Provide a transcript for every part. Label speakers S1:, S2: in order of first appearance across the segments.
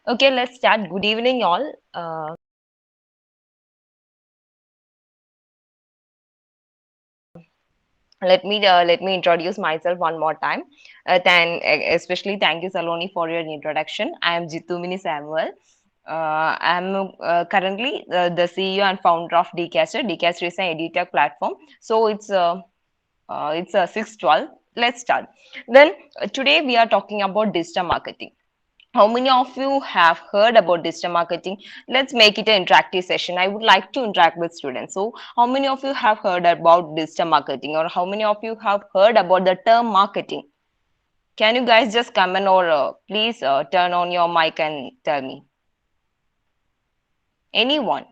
S1: Okay, let's start. Good evening, all. Let me introduce myself one more time. Especially thank you, Saloni, for your introduction. I am Jitumini Samuel. I am currently the CEO and founder of Dcaster. Dcaster is an edtech platform. So it's a 612. Let's start. Then today we are talking about digital marketing. How many of you have heard about digital marketing? Let's make it an interactive session. I would like to interact with students. So, how many of you have heard about digital marketing, or how many of you have heard about the term marketing? Can you guys just comment, or please turn on your mic and tell me? Anyone?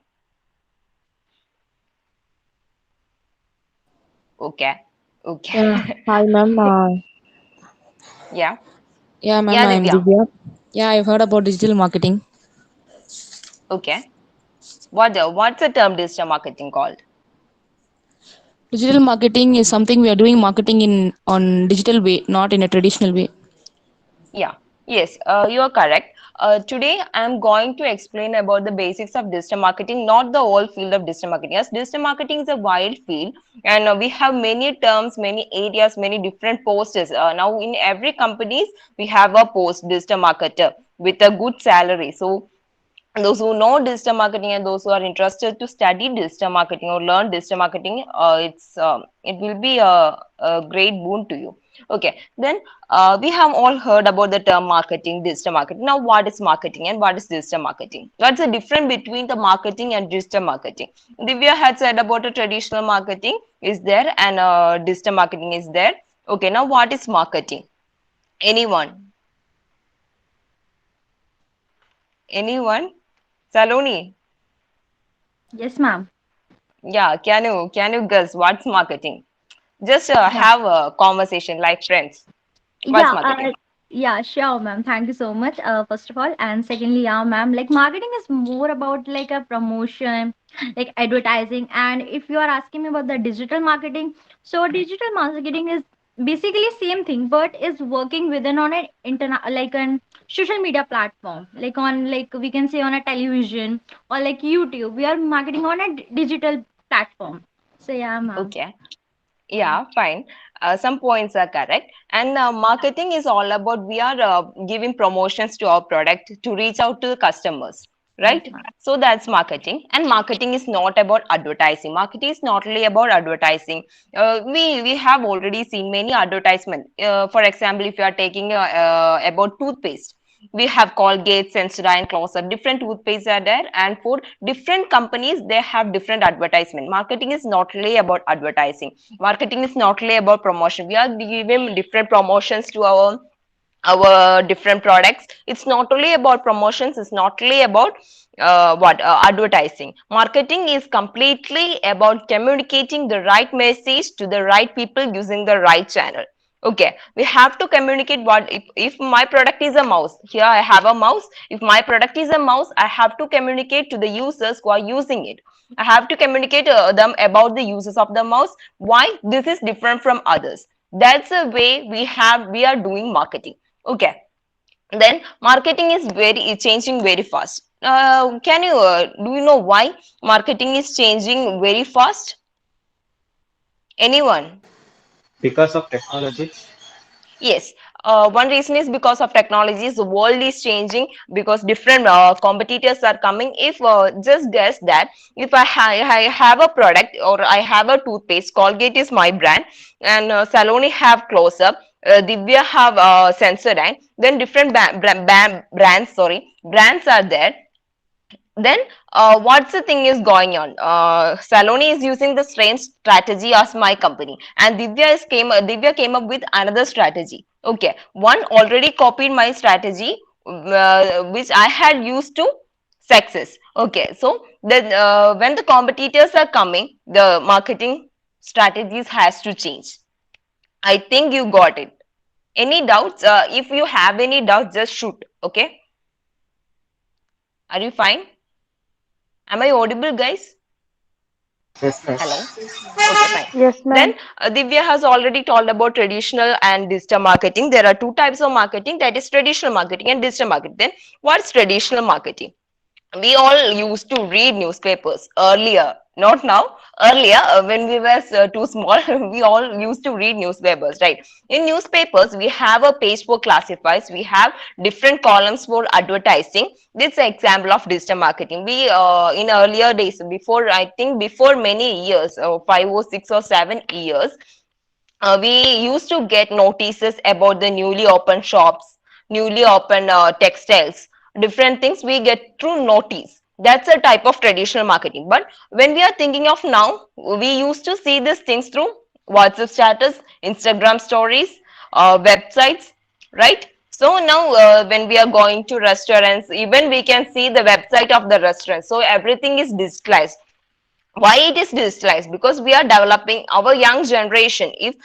S1: Okay.
S2: Yeah,
S1: Okay.
S2: hi ma'am.
S1: Yeah.
S2: Yeah, ma'am,
S1: Yeah,
S2: I'm
S1: Divya.
S2: Divya. Yeah, I've heard about digital marketing.
S1: Okay. What's the term digital marketing called?
S2: Digital marketing is something we are doing marketing in on digital way, not in a traditional way.
S1: Yeah, yes, you are correct. Today, I'm going to explain about the basics of digital marketing, not the whole field of digital marketing. Yes, digital marketing is a wide field, and we have many terms, many areas, many different posts. Now, in every companies, we have a post digital marketer with a good salary. So, those who know digital marketing and those who are interested to study digital marketing or learn digital marketing, it will be a great boon to you. Okay, then we have all heard about the term marketing, digital marketing. Now, what is marketing and what is digital marketing? What's the difference between the marketing and digital marketing? Divya had said about a traditional marketing is there and digital marketing is there. Okay, now what is marketing? Anyone? Anyone? Saloni?
S3: Yes, ma'am.
S1: Yeah, can you guess what's marketing? Just
S3: Yeah.
S1: have a conversation like friends. What's
S3: Yeah,
S1: marketing?
S3: yeah, sure, ma'am. Thank you so much. First of all, and secondly, yeah, ma'am, like marketing is more about like a promotion, like advertising. And if you are asking me about the digital marketing, so digital marketing is basically same thing, but is working within on an internet, like an social media platform, like on like we can say on a television or like YouTube. We are marketing on a digital platform. So yeah, ma'am.
S1: Okay. Yeah, fine. Some points are correct. And marketing is all about we are giving promotions to our product to reach out to the customers,
S3: Yes,
S1: right?
S3: ma'am.
S1: So that's marketing. And marketing is not about advertising. Marketing is not only about advertising. We have already seen many advertisement. For example, if you are taking about toothpaste, we have Colgate, Sensodyne, Close-Up, different toothpaste are there, and for different companies they have different advertisement. Marketing is not only about advertising. Marketing is not only about promotion. We are giving different promotions to our different products. It's not only about promotions, it's not only about advertising. Marketing is completely about communicating the right message to the right people using the right channel. Okay, we have to communicate what if my product is a mouse. Here I have a mouse. If my product is a mouse, I have to communicate to the users who are using it. I have to communicate them about the uses of the mouse, why this is different from others. That's the way we are doing marketing. Okay, then marketing is changing very fast. Can you do you know why marketing is changing very fast? Anyone?
S4: Because of technology.
S1: Yes, one reason is because of technologies. The world is changing because different competitors are coming. If just guess that if I have a product or I have a toothpaste, Colgate is my brand, and Saloni have Close Up, Divya have Sensodyne, then different brands are there. Then what's the thing is going on? Saloni is using the same strategy as my company, and Divya came up with another strategy. Okay, one already copied my strategy, which I had used to success. Okay, so then when the competitors are coming, the marketing strategies has to change. I think you got it. Any doubts? If you have any doubts, just shoot. Okay, are you fine? Am I audible, guys?
S4: Yes, ma'am.
S1: Hello. Okay, fine.
S5: Yes,
S1: Then
S5: ma'am.
S1: Divya has already told about traditional and digital marketing. There are two types of marketing, that is traditional marketing and digital marketing. Then what's traditional marketing? We all used to read newspapers earlier, not now. Earlier, when we were too small, we all used to read newspapers, right? In newspapers, we have a page for classifieds. We have different columns for advertising. This is an example of digital marketing. We in earlier days, before, I think before many years, 5 or 6 or 7 years, we used to get notices about the newly opened shops, newly opened textiles, different things we get through notice. That's a type of traditional marketing. But when we are thinking of now, we used to see these things through WhatsApp status, Instagram stories, websites, right? So now when we are going to restaurants, even we can see the website of the restaurant. So everything is digitalized. Why it is digitalized? Because we are developing our young generation. If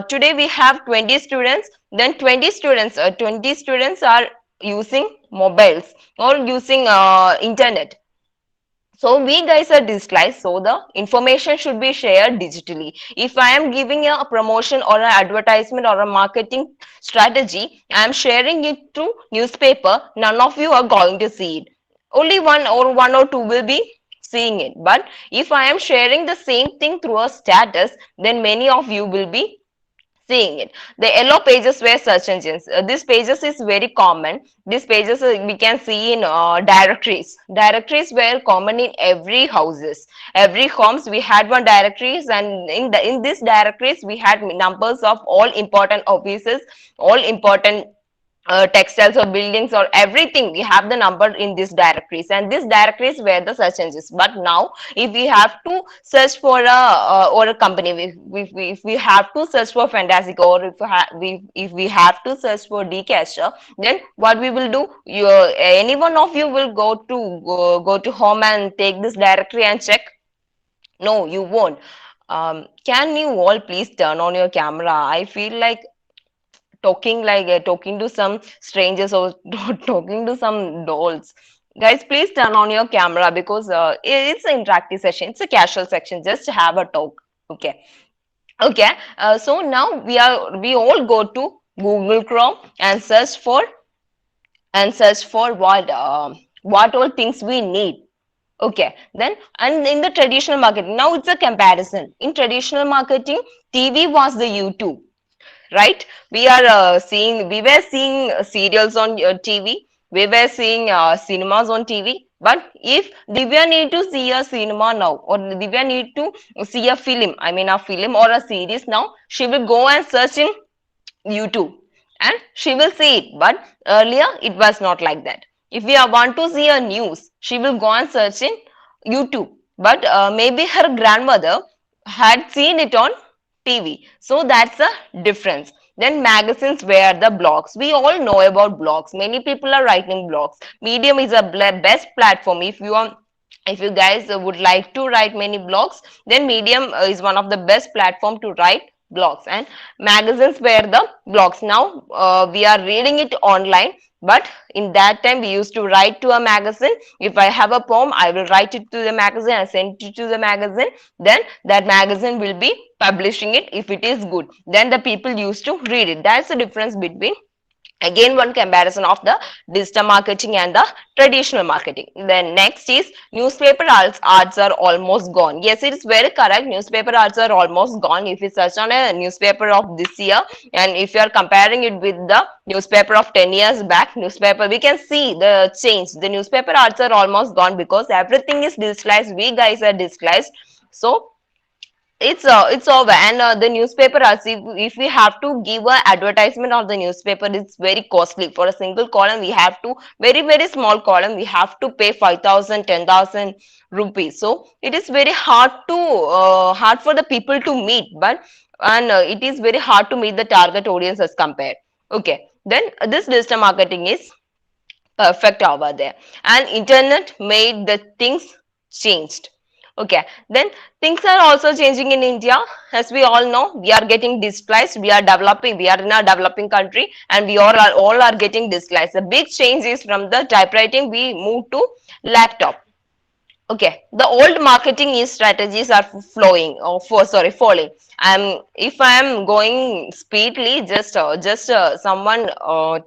S1: today we have 20 students, then 20 students are using mobiles or using internet. So we guys are digitalized, so the information should be shared digitally. If I am giving a promotion or an advertisement or a marketing strategy, I am sharing it through newspaper, none of you are going to see it. Only one or two will be seeing it. But if I am sharing the same thing through a status, then many of you will be seeing it. The yellow pages were search engines. These pages is very common. These pages we can see in directories. Directories were common in every houses, every homes. We had one directories, and in these directories we had numbers of all important offices, all important textiles or buildings or everything. We have the number in these directories, and these directories were the search engines. But now if we have to search for a or a company, if we have to search for Fantastic, or if we have to search for Dcacher, then what we will do, any one of you will go to home and take this directory and check? No, you won't. Can you all please turn on your camera? I feel like talking to some strangers or talking to some dolls. Guys, please turn on your camera, because it's an interactive session, it's a casual section, just have a talk. Okay. Okay. So now we all go to Google Chrome and search for what all things we need. Okay, then, and in the traditional marketing, now it's a comparison. In traditional marketing, TV was the YouTube, right? We were seeing serials on TV, we were seeing cinemas on TV. But if Divya need to see a cinema now, or Divya need to see a film, I mean a film or a series now, she will go and search in YouTube and she will see it. But earlier it was not like that. If we want to see a news, she will go and search in YouTube. But maybe her grandmother had seen it on TV. So that's a difference. Then magazines were the blogs. We all know about blogs. Many people are writing blogs. Medium is a best platform. If you guys would like to write many blogs, then Medium is one of the best platform to write blogs. And magazines were the blogs. Now we are reading it online, but in that time we used to write to a magazine. If I have a poem, I will write it to the magazine and send it to the magazine. Then that magazine will be publishing it. If it is good, then the people used to read it. That's the difference between, again, one comparison of the digital marketing and the traditional marketing. Then next is newspaper ads are almost gone. Yes, it is very correct. Newspaper ads are almost gone. If you search on a newspaper of this year, and if you are comparing it with the newspaper of 10 years back, newspaper, we can see the change. The newspaper ads are almost gone because everything is digitalized. We guys are digitalized. So it's over. And the newspaper, as if we have to give a advertisement of the newspaper, it's very costly. For a single column we have to, very small column, we have to pay 5,000, 10,000 rupees. So it is very hard for the people to meet. But and it is very hard to meet the target audience as compared. Okay, then this digital marketing is perfect over there, and internet made the things changed. Okay, then things are also changing in India. As we all know, we are getting displaced. We are developing, we are in a developing country, and we all are getting displaced. The big change is from the typewriting we move to laptop. Okay, the old marketing is strategies are flowing or falling. If I am going speedily, just someone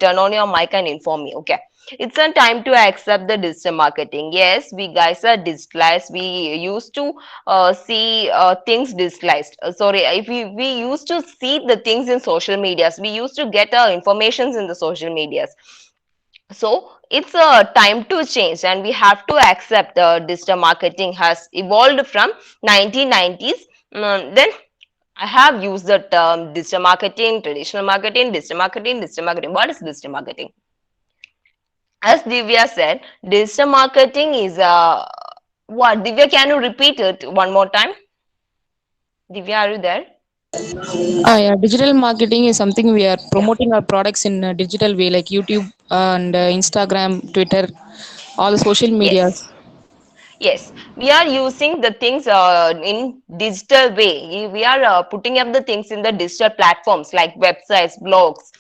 S1: turn on your mic and inform me. Okay, it's a time to accept the digital marketing. Yes, we guys are digitalized. We used to see things digitalized. Sorry, if we used to see the things in social medias. We used to get our informations in the social medias. So it's a time to change, and we have to accept digital marketing has evolved from 1990s. Then I have used the term digital marketing, traditional marketing, digital marketing, digital marketing. What is digital marketing? As Divya said, digital marketing is what? Divya, can you repeat it one more time? Divya, are you there?
S2: Yeah, digital marketing is something we are
S1: Yeah.
S2: promoting our products in a digital way, like YouTube and Instagram, Twitter, all the social medias.
S1: Yes. Yes, we are using the things in digital way. We are putting up the things in the digital platforms like websites, blogs,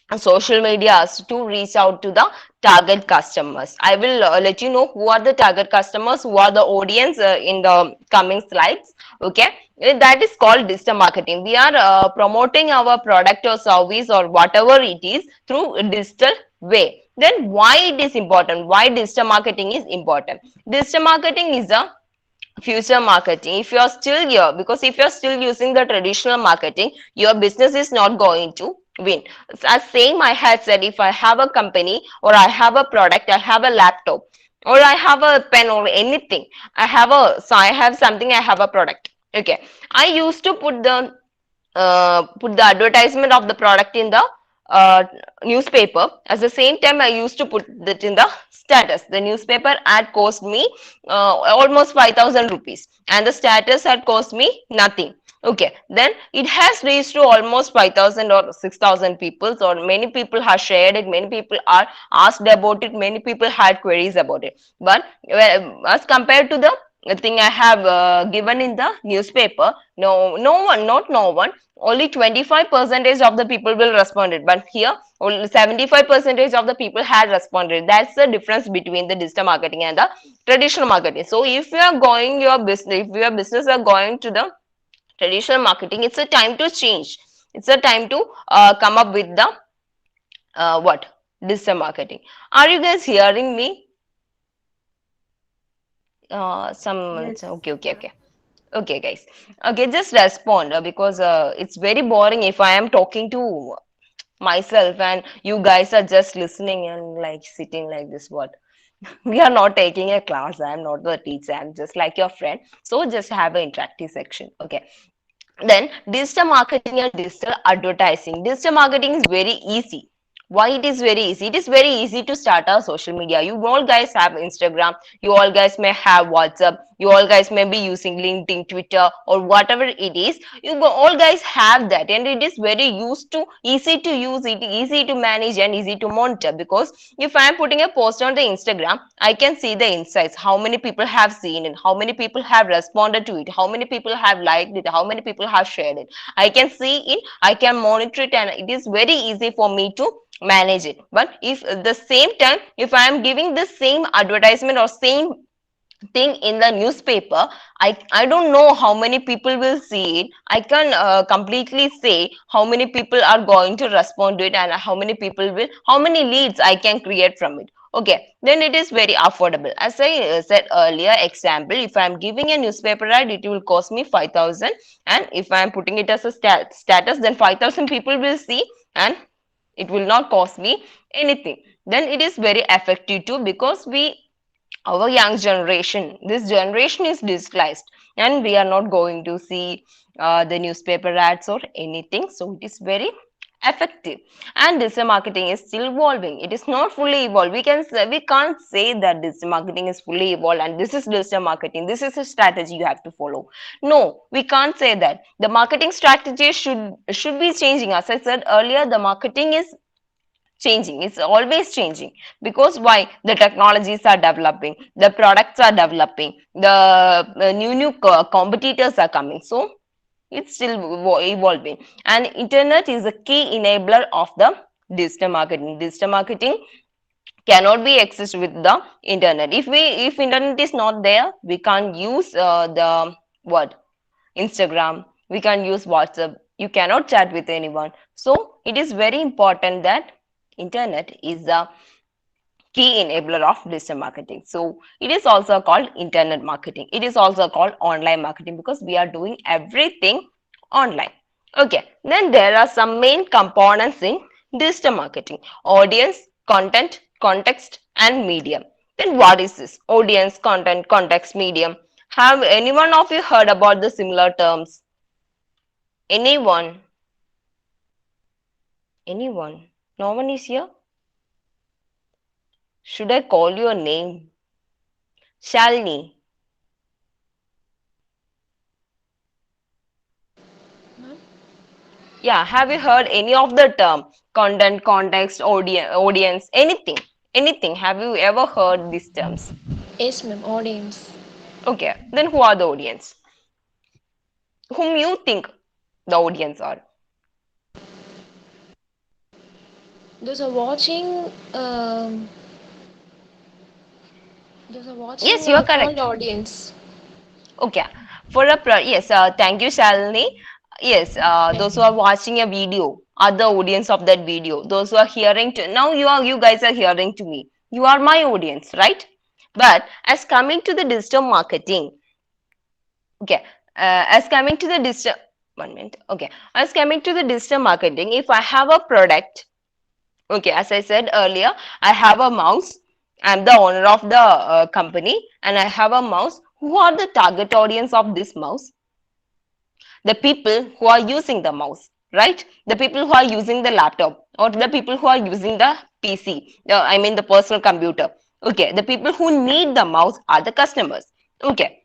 S1: and social medias to reach out to the target customers. I will let you know who are the target customers, who are the audience in the coming slides. Okay, that is called digital marketing. We are promoting our product or service or whatever it is through a digital way. Then why it is important? Why digital marketing is important? Digital marketing is a future marketing. If you are still here, because if you are still using the traditional marketing, your business is not going to win. As same I had said, if I have a company or I have a product, I have a laptop or I have a pen or anything, I have something, I have a product. Okay, I used to put the advertisement of the product in the uh, newspaper. At the same time, I used to put that in the status. The newspaper ad cost me almost 5,000 rupees, and the status had cost me nothing. Okay, then it has reached to almost 5,000 or 6,000 people, or many people have shared it, many people are asked about it, many people had queries about it. But as compared to the thing I have given in the newspaper, no one, not no one, only 25 percentage of the people will respond it, but here only 75 percentage of the people had responded. That's the difference between the digital marketing and the traditional marketing. So if you are going your business, if your business are going to the traditional marketing, it's a time to change. It's a time to come up with the what, digital marketing. Are you guys hearing me? Okay, okay, okay. Okay, guys. Okay, just respond because it's very boring if I am talking to myself and you guys are just listening and like sitting like this. What? We are not taking a class. I am not the teacher. I'm just like your friend. So just have an interactive section. Okay. Then digital marketing and digital advertising. Digital marketing is very easy. Why it is very easy? It is very easy to start a social media. You all guys have Instagram. You all guys may have WhatsApp. You all guys may be using LinkedIn, Twitter, or whatever it is. All guys have that, and it is very used to easy to use it, easy to manage, and easy to monitor. Because if I am putting a post on the Instagram, I can see the insights. How many people have seen it? How many people have responded to it? How many people have liked it? How many people have shared it? I can see it. I can monitor it, and it is very easy for me to manage it. But if at the same time, if I am giving the same advertisement or same thing in the newspaper, I don't know how many people will see it. I can completely say how many people are going to respond to it, and how many leads I can create from it. Okay, then it is very affordable. As I said earlier, example, if I'm giving a newspaper ad, it will cost me 5,000, and if I'm putting it as a status, then 5,000 people will see, and it will not cost me anything. Then it is very effective too, because our young generation, this generation is digitalized, and we are not going to see the newspaper ads or anything. So it is very effective. And digital marketing is still evolving. It is not fully evolved. We can't say that digital marketing is fully evolved and this is digital marketing, this is a strategy you have to follow. No, we can't say that. The marketing strategy should be changing. As I said earlier, the marketing is changing, it's always changing. Because why? The technologies are developing, the products are developing, the new competitors are coming. So it's still evolving, and internet is a key enabler of the digital marketing. Digital marketing cannot be accessed with the internet. If internet is not there, we can't use the what Instagram, we can use WhatsApp, you cannot chat with anyone. So it is very important that internet is the key enabler of digital marketing. So it is also called internet marketing. It is also called online marketing because we are doing everything online. Okay, then there are some main components in digital marketing: audience, content, context, and medium. Then what is this? Audience, content, context, medium. Have anyone of you heard about the similar terms? Anyone? Anyone? No one is here? Should I call your name? Shalini. Yeah, have you heard any of the term? Content, context, audience, anything? Anything? Have you ever heard these terms?
S5: Yes, ma'am. Audience.
S1: Okay, then who are the audience? Whom you think the audience are?
S5: Those are watching. Those are watching
S1: Yes, you are
S5: called
S1: correct.
S5: audience.
S1: Okay. Yes, thank you, Shalini. Yes, those who are watching a video are the audience of that video. Those who are hearing to now, you guys are hearing to me. You are my audience, right? But as coming to the digital marketing, okay, as coming to the digital one minute, okay, as coming to the digital marketing, if I have a product, okay, as I said earlier, I have a mouse. I'm the owner of the company, and I have a mouse. Who are the target audience of this mouse? The people who are using the mouse, right? The people who are using the laptop, or the people who are using the PC, I mean the personal computer. Okay, the people who need the mouse are the customers. Okay,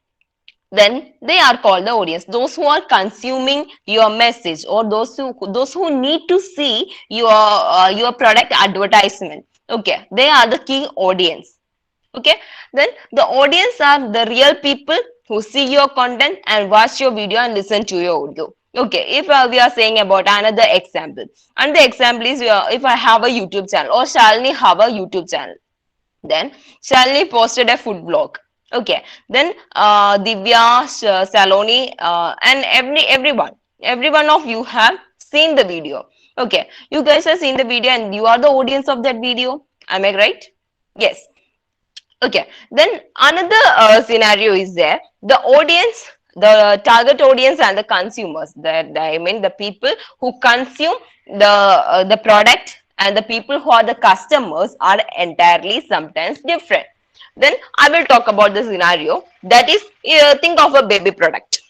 S1: then they are called the audience. Those who are consuming your message, or those who need to see your product advertisement. Okay, they are the key audience. Okay, then the audience are the real people who see your content and watch your video and listen to your audio. Okay, if we are saying about another example, and the example is if I have a YouTube channel, or Shalini have a YouTube channel, then Shalini posted a food blog. Okay, then Divya, Saloni, and every one of you have seen the video. Okay, you guys have seen the video and you are the audience of that video. Am I right? Yes. Okay, then another scenario is there. The audience, the target audience, and the consumers. That I mean, the people who consume the product and the people who are the customers are entirely sometimes different. Then I will talk about the scenario. That is, think of a baby product.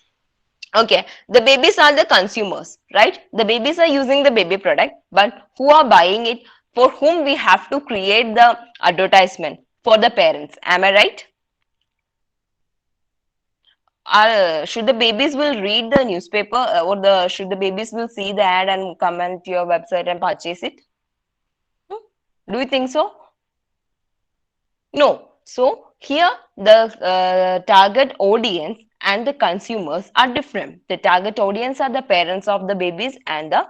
S1: Okay, the babies are the consumers, right? The babies are using the baby product, but who are buying it? For whom we have to create the advertisement? For the parents. Am I right? Should the babies will read the newspaper, or the should the babies will see the ad and comment to your website and purchase it? Do you think so? No. So here the target audience and the consumers are different. The target audience are the parents of the babies, and the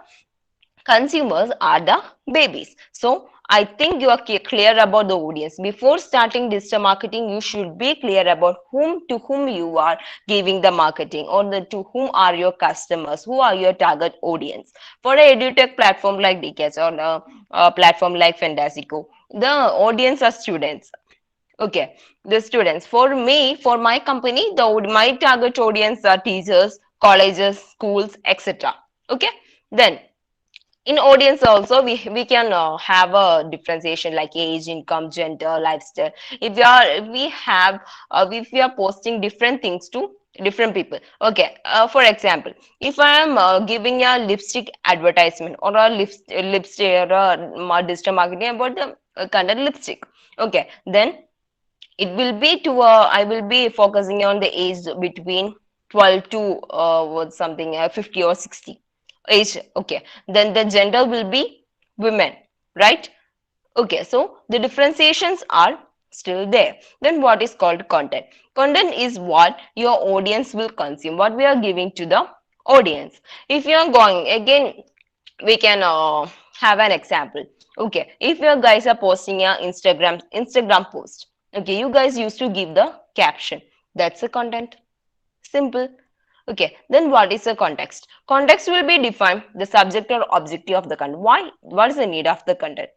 S1: consumers are the babies. So I think you are clear about the audience. Before starting digital marketing, you should be clear about to whom you are giving the marketing, or to whom are your customers, who are your target audience. For a edutech platform like DKS, or a platform like Fantastico, the audience are students. Okay, the students. For me, for my company, my target audience are teachers, colleges, schools, etc. Okay, then in audience also we can have a differentiation like age, income, gender, lifestyle. If we are posting different things to different people. Okay, for example, if I am giving a lipstick advertisement, or a lipstick, or a digital marketing about the kind of lipstick. Okay, then it will be I will be focusing on the age between 12 to what something 50 or 60 age. Okay, then the gender will be women, right? Okay, so the differentiations are still there. Then what is called content? Content is what your audience will consume, what we are giving to the audience. If you are going again, we can have an example. Okay, if you guys are posting a Instagram post, okay, you guys used to give the caption. That's the content. Simple. Okay, then what is the context? Context will be defined the subject or objective of the content. Why? What is the need of the content?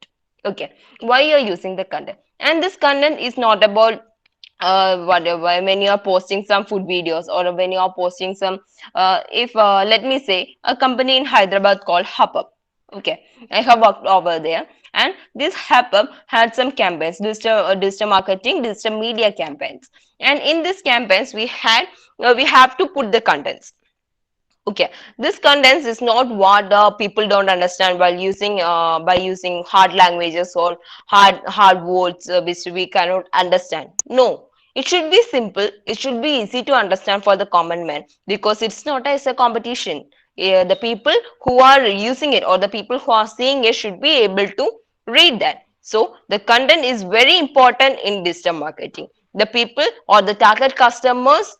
S1: Okay, why you are using the content? And this content is not about whatever when you are posting some food videos or when you are posting some if let me say a company in Hyderabad called Hubhub. Okay, I have worked over there, and this Hubhub had some campaigns, digital marketing, digital media campaigns, and in these campaigns we have to put the contents. Okay, this contents is not what people don't understand by using hard languages or hard words which we cannot understand. No, it should be simple. It should be easy to understand for the common man because it's not as a competition. The people who are using it or the people who are seeing it should be able to read that. So the content is very important in digital marketing. The people or the target customers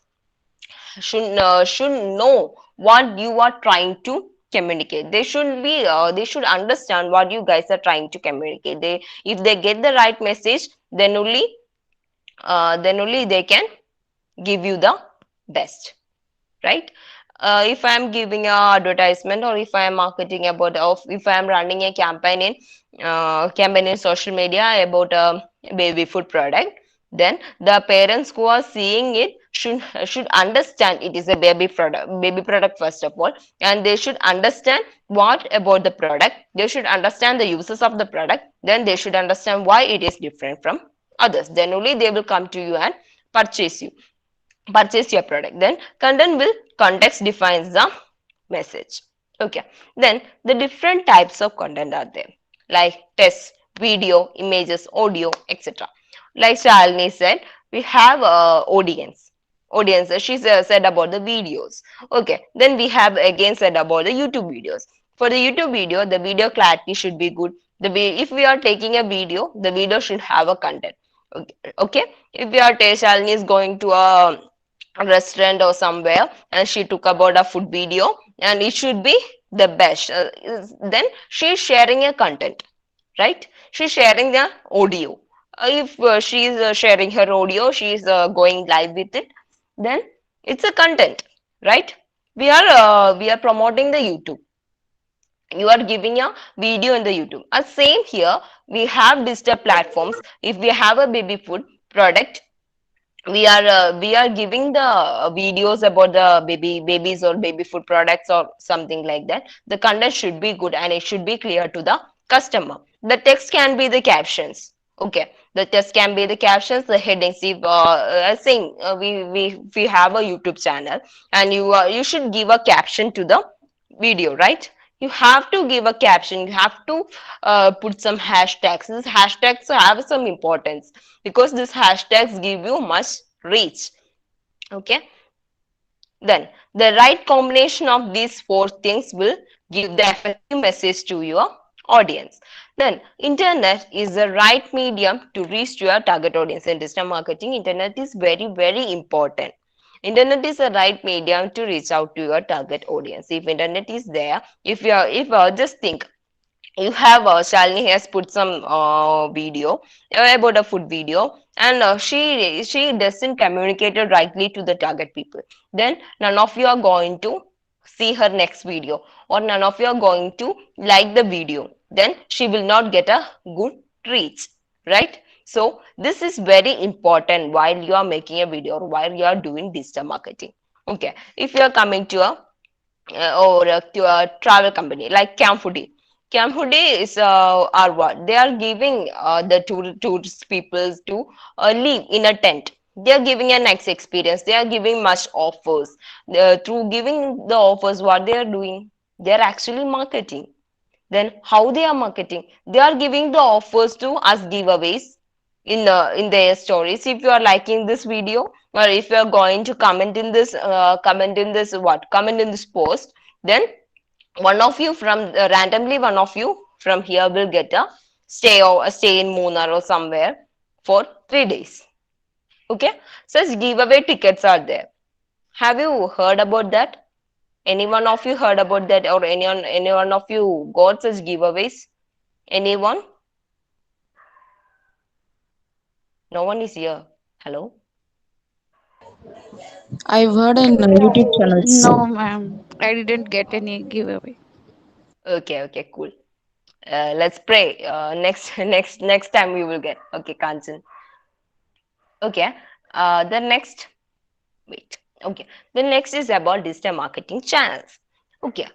S1: should know what you are trying to communicate. They should understand what you guys are trying to communicate. They if they get the right message, then only they can give you the best, right? If I'm giving a advertisement or if I am marketing about or if I am running a campaign in social media about a baby food product, then the parents who are seeing it should understand it is a baby product first of all, and they should understand what about the product. They should understand the uses of the product. Then they should understand why it is different from others. Then only they will come to you and purchase you purchase your product. Then context defines the message. Okay, then the different types of content are there, like text, video, images, audio, etc. Like Shalini said, we have audience. She said about the videos. Okay, then we have again said about the YouTube videos. For the YouTube video, the video clarity should be good. If we are taking a video, the video should have a content. Okay, if we are Shalini is going to a restaurant or somewhere and she took about a food video and it should be the best, then she's sharing a content, right? She's sharing the audio. If she is sharing her audio, she is going live with it, then it's a content, right? We are promoting the YouTube. You are giving a video in the YouTube. Same here, we have digital platforms. If we have a baby food product, we are giving the videos about the babies or baby food products or something like that. The content should be good and it should be clear to the customer. The text can be the captions. Okay, the text can be the captions, the headings. If saying we have a YouTube channel and you should give a caption to the video, right? You have to give a caption. You have to put some hashtags. These hashtags have some importance because these hashtags give you much reach. Okay, then the right combination of these four things will give the effective message to your audience. Then internet is the right medium to reach your target audience. In digital marketing, internet is very important. Internet is the right medium to reach out to your target audience. If internet is there, if just think, you have Shalini has put some video about a food video, and she doesn't communicate it rightly to the target people. Then none of you are going to see her next video, or none of you are going to like the video. Then she will not get a good reach, right? So this is very important while you are making a video or while you are doing digital marketing. Okay, if you are coming to to a travel company like Camfoodie. Camfoodie is are what? They are giving the tourist people to live in a tent. They are giving a nice experience. They are giving much offers. Through giving the offers, what they are doing? They are actually marketing. Then how they are marketing? They are giving the offers to us giveaways in their stories. If you are liking this video or if you are going to comment in this post, then one of you from randomly one of you from here will get a stay in Munnar or somewhere for 3 days. Okay, such giveaway tickets are there. Have you heard about that? Any one of you heard about that, or any one of you got such giveaways? Anyone? No one is here. Hello?
S2: I've heard in YouTube channels.
S6: No, ma'am. I didn't get any giveaway.
S1: Okay, okay, cool. Let's pray. Next time we will get. Okay, Kanchan. Okay. The next, wait. Okay. The next is about digital marketing channels. Okay.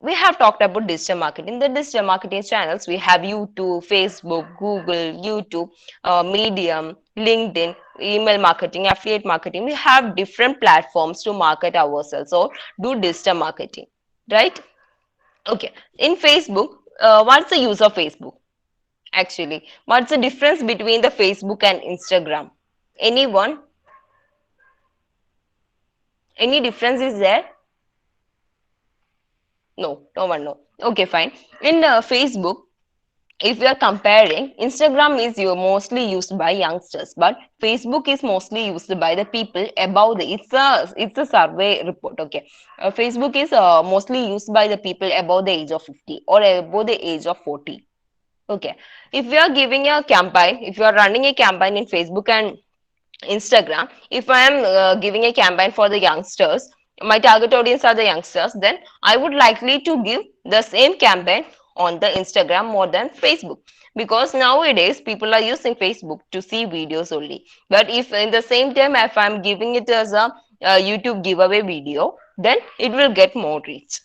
S1: We have talked about digital marketing. The digital marketing channels, we have YouTube, Facebook, Google, YouTube, Medium, LinkedIn, email marketing, affiliate marketing. We have different platforms to market ourselves or do digital marketing, right? Okay. In Facebook, what's the use of Facebook? Actually, what's the difference between the Facebook and Instagram? Anyone? Any difference is there? No, no one know. Okay, fine. In Facebook, if we are comparing, Instagram is mostly used by youngsters, but Facebook is mostly used by the people above the. It's a survey report. Okay, Facebook is mostly used by the people above the age of 50 or above the age of 40. Okay, if we are giving a campaign, if you are running a campaign in Facebook and Instagram, if I am giving a campaign for the youngsters, my target audience are the youngsters, then I would likely to give the same campaign on the Instagram more than Facebook, because nowadays people are using Facebook to see videos only. But if in the same time, if I'm giving it as a YouTube giveaway video, then it will get more reach.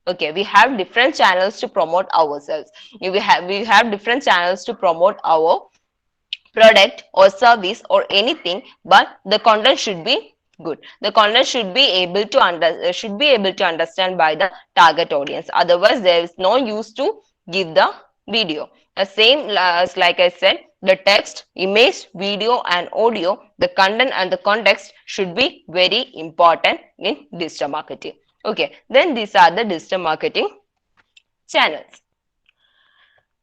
S1: Okay, we have different channels to promote ourselves. We have different channels to promote our product or service or anything, but the content should be good. The content should be able to understand by the target audience. Otherwise, there is no use to give the video. The same as like I said, the text, image, video, and audio, the content and the context should be very important in digital marketing. Okay, then these are the digital marketing channels.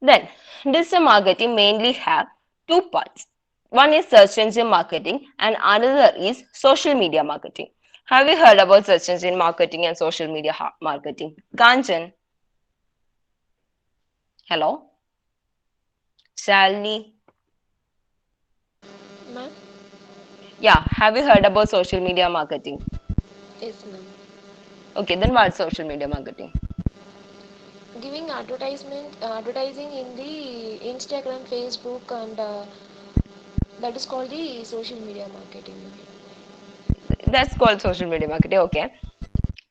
S1: Then, digital marketing mainly have two parts. One is search engine marketing and another is social media marketing. Have you heard about search engine marketing and social media marketing? Kanchan? Hello? Shalini?
S5: Ma'am?
S1: Yeah, have you heard about social media marketing?
S5: Yes, ma'am.
S1: Okay, then what's social media marketing?
S5: Giving advertising in the Instagram, Facebook, and that is called the social media marketing, ma'am.
S1: That's called social media marketing. Okay.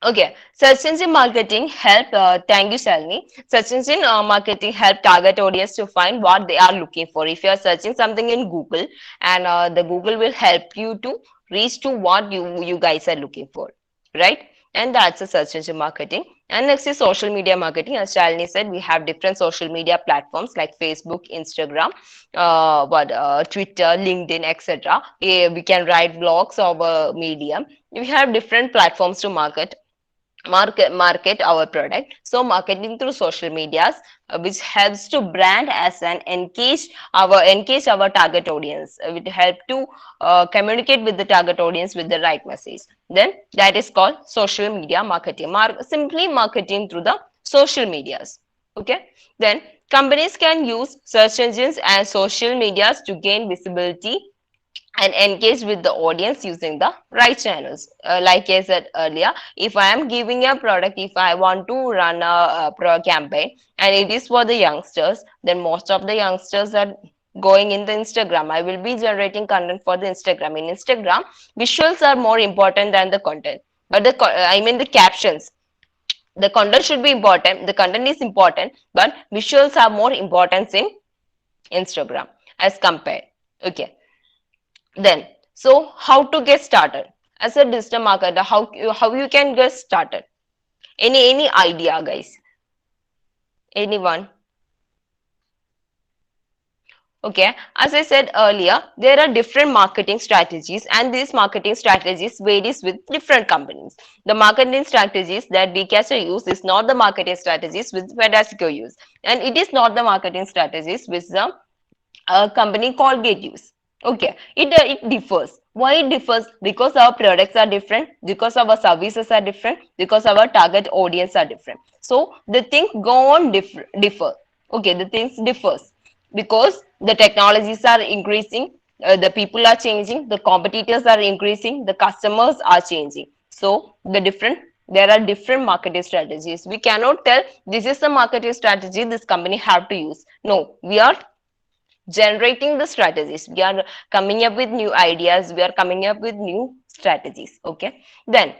S1: Okay, search engine marketing help. Thank you, Shalini. Search engine marketing help target audience to find what they are looking for. If you are searching something in Google, and the Google will help you to reach to what you guys are looking for, right? And that's a search engine marketing. And next is social media marketing. As Shalini said, we have different social media platforms like Facebook, Instagram, Twitter, LinkedIn, etc. We can write blogs over Medium. We have different platforms to market our product. So marketing through social medias, which helps to brand as an engage our target audience. It help to communicate with the target audience with the right message. Then that is called social media marketing. Simply marketing through the social medias. Okay, then companies can use search engines and social medias to gain visibility and engage with the audience using the right channels. Like I said earlier, if I am giving a product, if I want to run a pro campaign and it is for the youngsters, then most of the youngsters are going in the Instagram. I will be generating content for the Instagram. In Instagram, visuals are more important than the content, but I mean the captions. The content should be important. The content is important, but visuals are more important in Instagram as compared. Okay, then, so how to get started as a digital marketer? How you can get started? Any idea, guys? Anyone? Okay, as I said earlier, there are different marketing strategies, and these marketing strategies varies with different companies. The marketing strategies that Bcaster use is not the marketing strategies which Pedasco use, and it is not the marketing strategies which the company Colgate use. Okay, it differs. Why it differs? Because our products are different, because our services are different, because our target audience are different. So the things go on differ. Okay, the things differs because the technologies are increasing, the people are changing, the competitors are increasing, the customers are changing. So there are different marketing strategies. We cannot tell this is the marketing strategy this company have to use. No, we are generating the strategies. We are coming up with new ideas. We are coming up with new strategies. Okay, then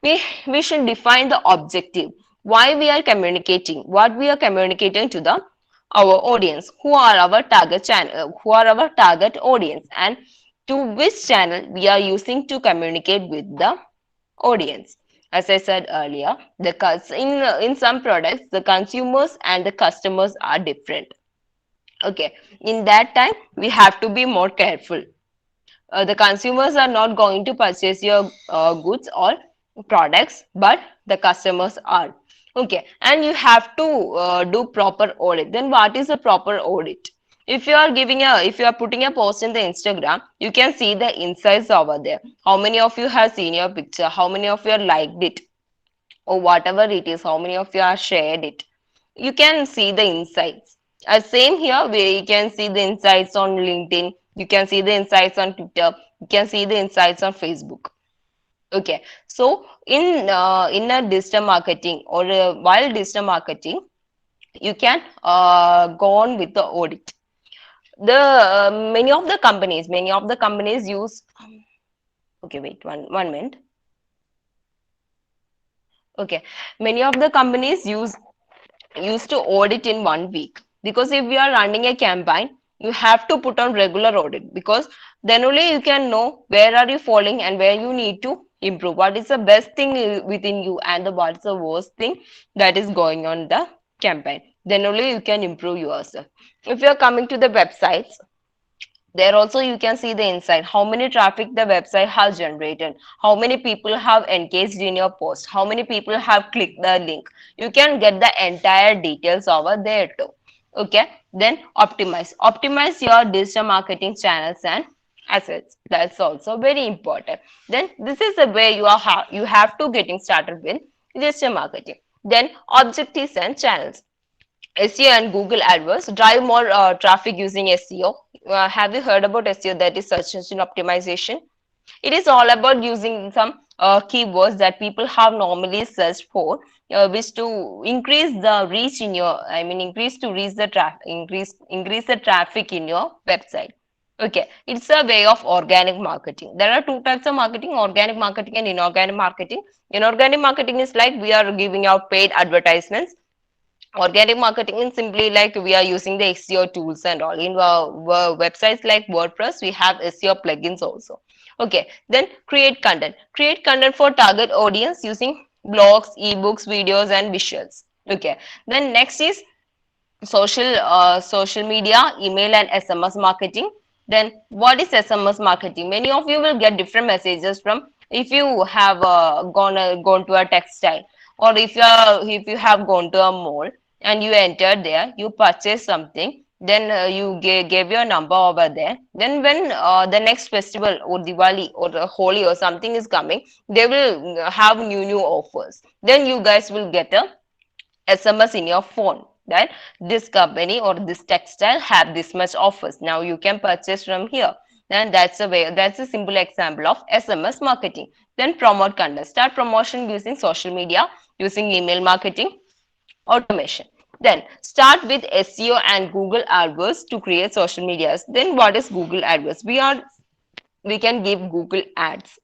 S1: we should define the objective, why we are communicating, what we are communicating to the our audience, who are our target channel, who are our target audience, and to which channel we are using to communicate with the audience. As I said earlier, in some products the consumers and the customers are different. Okay, in that time we have to be more careful. The consumers are not going to purchase your goods or products, but the customers are. Okay, and you have to do proper audit. Then what is a proper audit? If you are if you are putting a post in the Instagram, you can see the insights over there. How many of you have seen your picture? How many of you liked it? Or whatever it is, how many of you have shared it? You can see the insights. Same here, where you can see the insights on LinkedIn, you can see the insights on Twitter, you can see the insights on Facebook. Okay, so in a digital marketing or while digital marketing, you can go on with the audit. The many of the companies use. Okay, wait one minute. Okay, many of the companies used to audit in 1 week, because if you are running a campaign you have to put on regular audit, because then only you can know where are you falling and where you need to improve, what is the best thing within you and what's the worst thing that is going on the campaign. Then only you can improve yourself. If you are coming to the websites, there also you can see the insight, how many traffic the website has generated, how many people have engaged in your post, how many people have clicked the link. You can get the entire details over there too. Okay, then optimize your digital marketing channels and assets. That's also very important. Then this is the way you have to getting started with digital marketing. Then objectives and channels. SEO and Google AdWords drive more traffic using SEO. Have you heard about SEO? That is search engine optimization. It is all about using some keywords that people have normally searched for, which to increase the reach in your, increase to reach the traffic, increase the traffic in your website. Okay, it's a way of organic marketing. There are two types of marketing: organic marketing and inorganic marketing. Inorganic marketing is like we are giving out paid advertisements. Organic marketing is simply like we are using the SEO tools and all. In websites like WordPress, we have SEO plugins also. Okay, then create content. Create content for target audience using blogs, ebooks, videos, and visuals. Okay, then next is social media, email, and SMS marketing. Then what is SMS marketing? Many of you will get different messages from, if you have gone to a textile, or if you have gone to a mall and you entered there, you purchase something, then you gave your number over there. Then when the next festival or Diwali or Holi or something is coming, they will have new offers. Then you guys will get a SMS in your phone that this company or this textile have this much offers. Now you can purchase from here. And that's a simple example of SMS marketing. Then promote content. Start promotion using social media, using email marketing, automation. Then start with SEO and Google AdWords to create social medias. Then what is Google AdWords? We can give Google ads.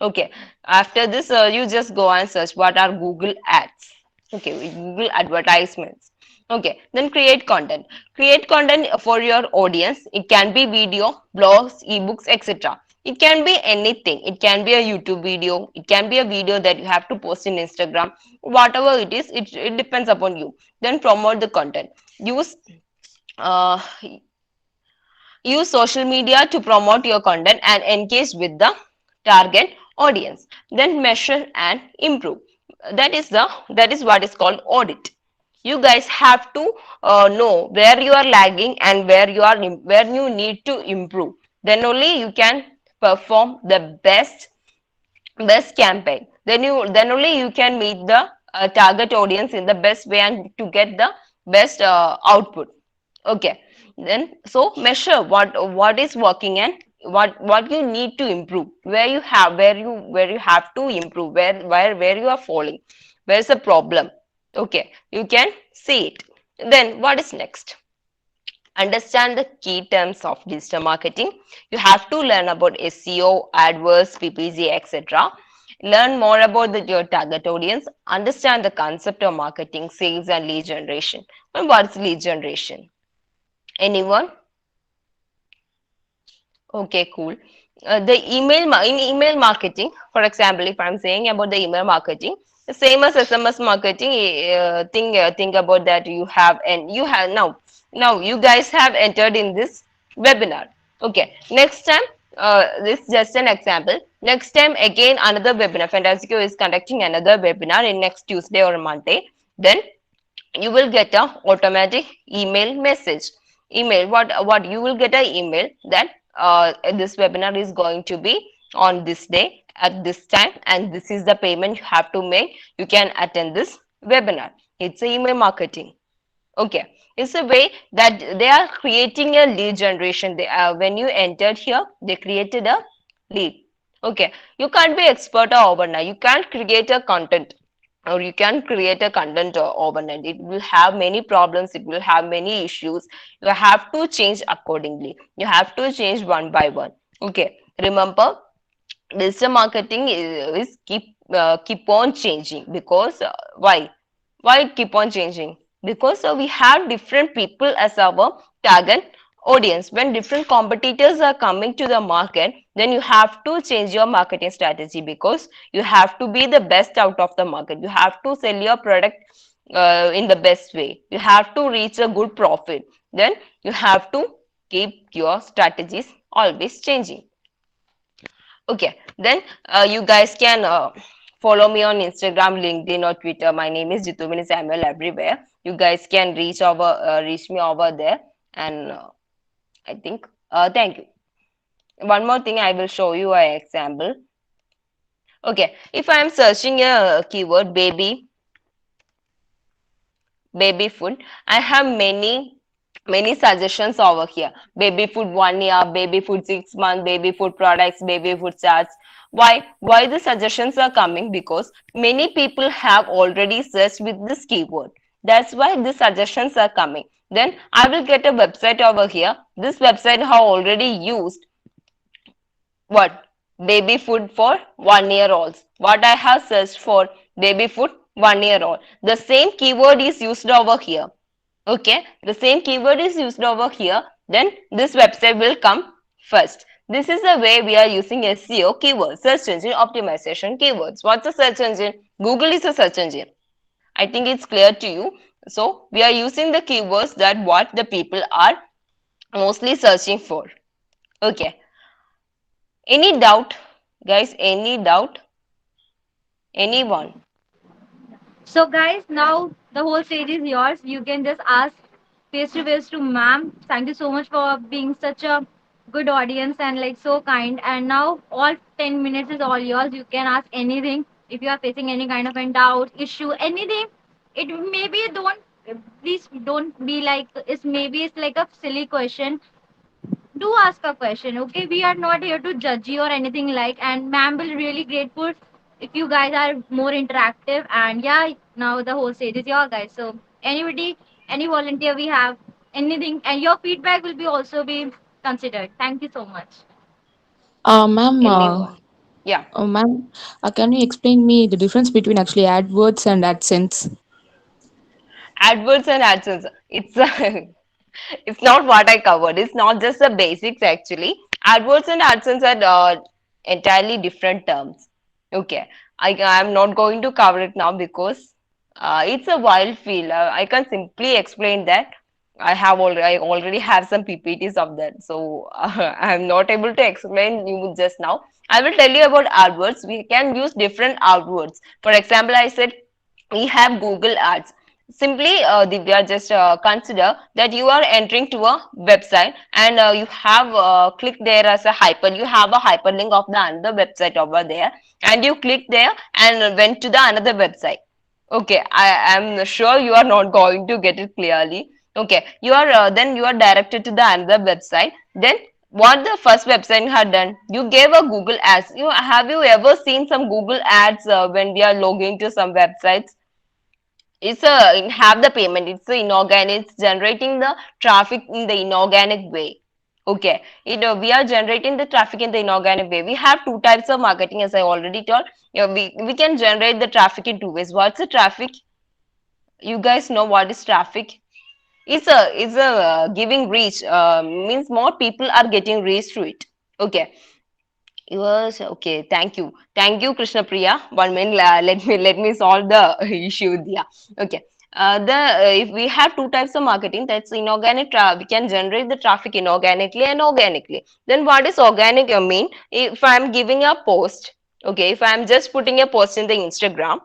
S1: Okay, after this you just go and search what are Google ads. Okay, Google advertisements. Okay, then create content. Create content for your audience. It can be video, blogs, ebooks, etc. It can be anything. It can be a YouTube video. It can be a video that you have to post in Instagram. Whatever it is, it depends upon you. Then promote the content. Uh, use social media to promote your content and engage with the target audience. Then measure and improve. That is what is called audit. You guys have to know where you are lagging and where you need to improve. Then only you can perform the best campaign. Then only you can meet the target audience in the best way and to get the best output. Okay, then so measure what is working and what you need to improve, where you have to improve, where you are falling, where's the problem. Okay, you can see it. Then what is next? Understand the key terms of digital marketing. You have to learn about SEO, AdWords, PPC, etc. Learn more about your target audience. Understand the concept of marketing, sales, and lead generation. And what's lead generation? Anyone? Okay, cool. The in email marketing, for example, if I'm saying about the email marketing, the same as SMS marketing, think about that you have, and you have now you guys have entered in this webinar. Okay, next time, this is just an example. Next time again another webinar. Fantastico is conducting another webinar in next Tuesday or Monday. Then you will get a automatic email message. Email, what you will get an email that this webinar is going to be on this day at this time, and this is the payment you have to make. You can attend this webinar. It's a email marketing. Okay, it's a way that they are creating a lead generation. When you entered here, they created a lead. Okay, you can't be expert or overnight. You can't create a content, or you can create a content overnight. It will have many problems. It will have many issues. You have to change accordingly. You have to change one by one. Okay, remember, digital marketing is keep on changing, because why it keep on changing? Because we have different people as our target audience. When different competitors are coming to the market, then you have to change your marketing strategy, because you have to be the best out of the market. You have to sell your product in the best way. You have to reach a good profit. Then you have to keep your strategies always changing. Okay, then you guys can follow me on Instagram, LinkedIn, or Twitter. My name is Jitumini Samuel everywhere. You guys can reach me over there, and I think thank you. One more thing, I will show you an example. Okay, if I am searching a keyword baby food, I have many suggestions over here. Baby food 1 year, baby food 6 months, baby food products, baby food charts. Why the suggestions are coming? Because many people have already searched with this keyword. That's why the suggestions are coming. Then I will get a website over here. This website have already used what? Baby food for 1 year olds. What I have searched for baby food 1 year old. The same keyword is used over here. Okay, the same keyword is used over here. Then this website will come first. This is the way we are using SEO keywords, search engine optimization keywords. What's a search engine? Google is a search engine. I think it's clear to you. So we are using the keywords that what the people are mostly searching for. Okay. Any doubt, guys? Any doubt? Anyone?
S3: So, guys, now the whole stage is yours. You can just ask face to face to ma'am. Thank you so much for being such a good audience and like so kind. And now all 10 minutes is all yours. You can ask anything if you are facing any kind of a doubt, issue, anything. It maybe don't please don't be like it's maybe it's like a silly question. Do ask a question, okay? We are not here to judge you or anything like, and ma'am will really grateful if you guys are more interactive. And yeah, now the whole stage is your guys. So anybody, any volunteer we have, anything, and your feedback will be also be considered. Thank you so much.
S2: Ma'am,
S1: Anyone? Yeah.
S2: ma'am, can you explain me the difference between actually AdWords and AdSense?
S1: AdWords and AdSense. It's it's not what I covered. It's not just the basics actually. AdWords and AdSense are entirely different terms. Okay, I'm not going to cover it now, because it's a wild field. I can simply explain that. I already have some PPTs of that, so I'm not able to explain you just now. I will tell you about AdWords. We can use different AdWords. For example, I said we have Google Ads. Simply, Divya, just consider that you are entering to a website, and you have clicked there as a you have a hyperlink of the another website over there, and you click there and went to the another website. Okay, I am sure you are not going to get it clearly. Okay, you are then you are directed to the another website. Then what the first website had done? You gave a Google ads. You ever seen some Google ads when we are logging to some websites? It's a have the payment. It's a inorganic. It's generating the traffic in the inorganic way. Okay, we are generating the traffic in the inorganic way. We have two types of marketing, as I already told. We can generate the traffic in two ways. What's the traffic? You guys know what is traffic? It's a giving reach. Means more people are getting reach to it. Okay. Yours okay. Thank you, Krishna Priya. 1 minute. Let me solve the issue. Yeah. Okay. The if we have two types of marketing, that's inorganic. We can generate the traffic inorganically and organically. Then what is organic? I mean, if I'm giving a post, okay, if I'm just putting a post in the Instagram,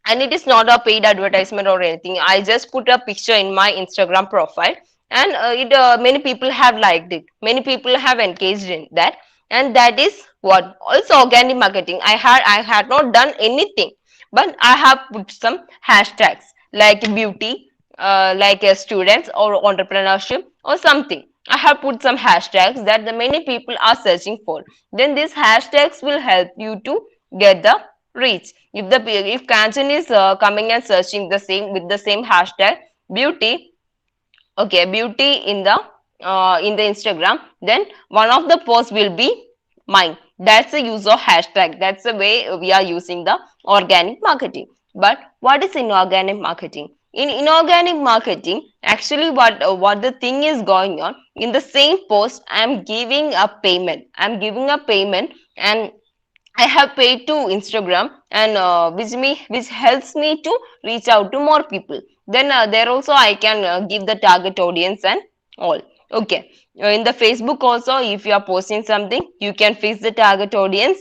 S1: and it is not a paid advertisement or anything. I just put a picture in my Instagram profile, and it many people have liked it, many people have engaged in that, and that is what also organic marketing. I had not done anything, but I have put some hashtags like beauty, like students or entrepreneurship or something. I have put some hashtags that the many people are searching for. Then these hashtags will help you to get the reach. If Kanchan is coming and searching the same with the same hashtag beauty, okay, beauty in the Instagram, then one of the posts will be mine. That's the use of hashtag. That's the way we are using the organic marketing. But what is inorganic marketing? In inorganic marketing, actually what the thing is going on, in the same post I'm giving a payment. I'm giving a payment, and I have paid to Instagram, and which helps me to reach out to more people. Then there also I can give the target audience and all. Okay. In the Facebook also, if you are posting something, you can fix the target audience.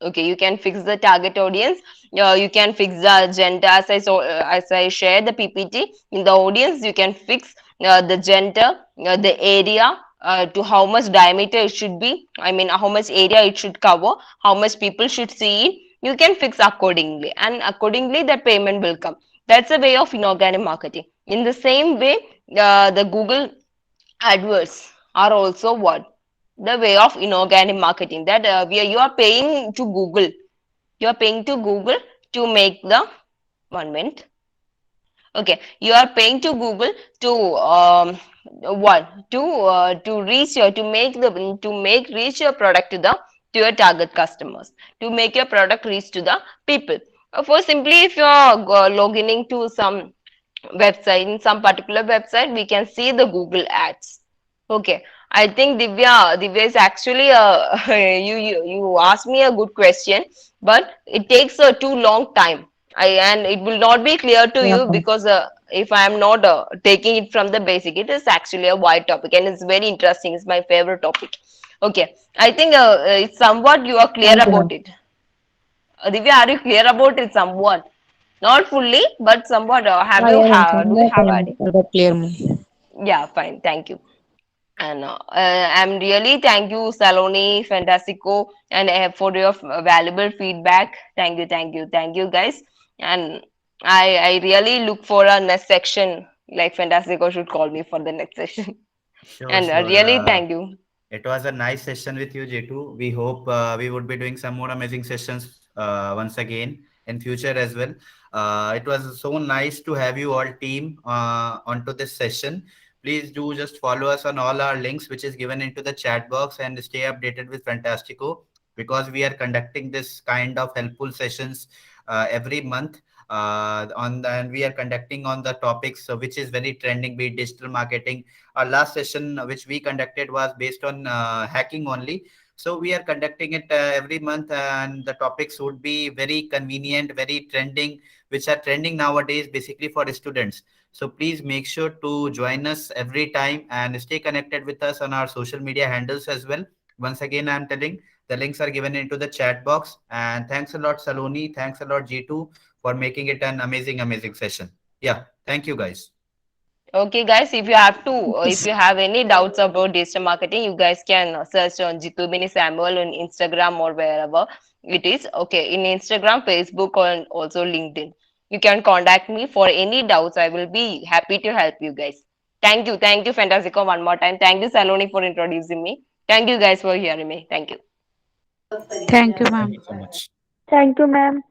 S1: Okay, you can fix the target audience. You can fix the gender, as I share the PPT in the audience. You can fix the gender, the area, to how much diameter it should be. I mean, how much area it should cover, how much people should see it. You can fix accordingly, and accordingly the payment will come. That's a way of inorganic marketing. In the same way, the Google AdWords are also what, the way of inorganic marketing, that you are paying to Google. You are paying to Google to make the 1 minute. Okay, you are paying to Google to what, to reach your, to make reach your product to your target customers, to make your product reach to the people. For simply, if you are logging into some website, in some particular website, we can see the Google ads. Okay, I think Divya is actually you asked me a good question, but it takes a too long time. And it will not be clear to
S2: Yeah.
S1: you, because if I am not taking it from the basic, it is actually a wide topic, and it's very interesting. It's my favorite topic. Okay, I think it's somewhat you are clear
S2: Thank you,
S1: about
S2: ma'am.
S1: it. Divya, are you clear about it somewhat? Not fully, but somewhat.
S2: Yeah, yeah, ma'am.
S1: Do you
S2: Somewhat
S1: have
S2: I'm
S1: any?
S2: I got clear, ma'am.
S1: Yeah, fine. Thank you. And I'm really thank you, Saloni, Fantastico, and for your valuable feedback. Thank you, guys. And I really look for a next section. Like Fantastico should call me for the next session.
S4: Sure,
S1: And
S4: sure.
S1: really thank you.
S4: It was a nice session with you, Jitu. We hope we would be doing some more amazing sessions once again in future as well. It was so nice to have you all team onto this session. Please do just follow us on all our links, which is given into the chat box, and stay updated with Fantastico, because we are conducting this kind of helpful sessions every month. And we are conducting on the topics which is very trending, be it digital marketing. Our last session which we conducted was based on hacking only. So we are conducting it every month, and the topics would be very convenient, very trending, which are trending nowadays basically for students. So please make sure to join us every time and stay connected with us on our social media handles as well. Once again, I'm telling, the links are given into the chat box. And thanks a lot, Saloni. Thanks a lot, G2, for making it an amazing, amazing session. Yeah, thank you, guys.
S1: Okay, guys, if you have any doubts about digital marketing, you guys can search on Jitubini Samuel on Instagram or wherever it is. Okay, in Instagram, Facebook, and also LinkedIn. You can contact me for any doubts. I will be happy to help you guys. Thank you, Fantastico, one more time. Thank you, Saloni, for introducing me. Thank you, guys, for hearing me. Thank you.
S6: Thank you,
S4: Thank
S6: ma'am.
S4: you so much.
S7: Thank you, ma'am.